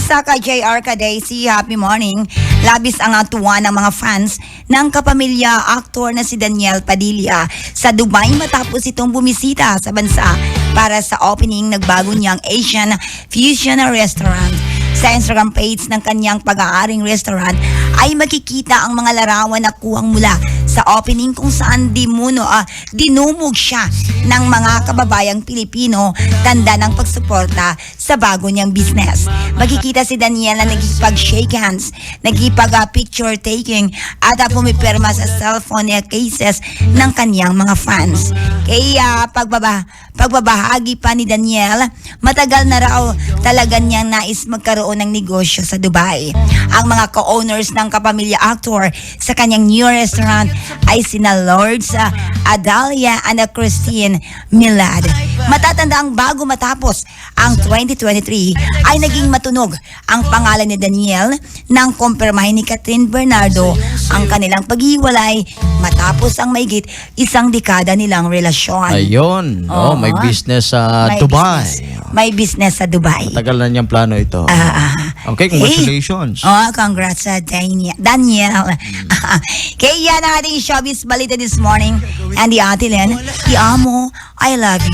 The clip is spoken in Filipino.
Kumusta ka, JR Daisy? Happy morning. Labis ang atuwa ng mga fans ng kapamilya aktor na si Daniel Padilla sa Dubai matapos itong bumisita sa bansa para sa opening ng bago niyang Asian Fusion Restaurant. Sa Instagram page ng kanyang pag-aaring restaurant ay makikita ang mga larawan na kuhang mula sa opening kung saan dinumog siya ng mga kababayang Pilipino tanda ng pagsuporta sa bago niyang business. Makikita si Daniel na nagkipag-shake hands, nagkipag-picture taking at pumipirma sa cellphone cases ng kanyang mga fans. Kaya pagbabahagi pa ni Daniel, matagal na raw talaga niyang nais magkaroon ng negosyo sa Dubai. Ang mga co-owners ng kapamilya actor sa kanyang new restaurant ay sina Lords Adalia and Christine Milad. Matatanda ang bago matapos ang 2023 ay naging matunog ang pangalan ni Daniel nang kumpirmahin ni Catherine Bernardo ang kanilang paghiwalay matapos ang mahigit isang dekada nilang relasyon. Ayun, may business sa Dubai. May business sa Dubai. Matagal na niyang plano ito. Okay, congratulations. Congrats sa Daniel. Kaya yan ang ating showbiz balita this morning. And the Ate Len, ti amo, I love you.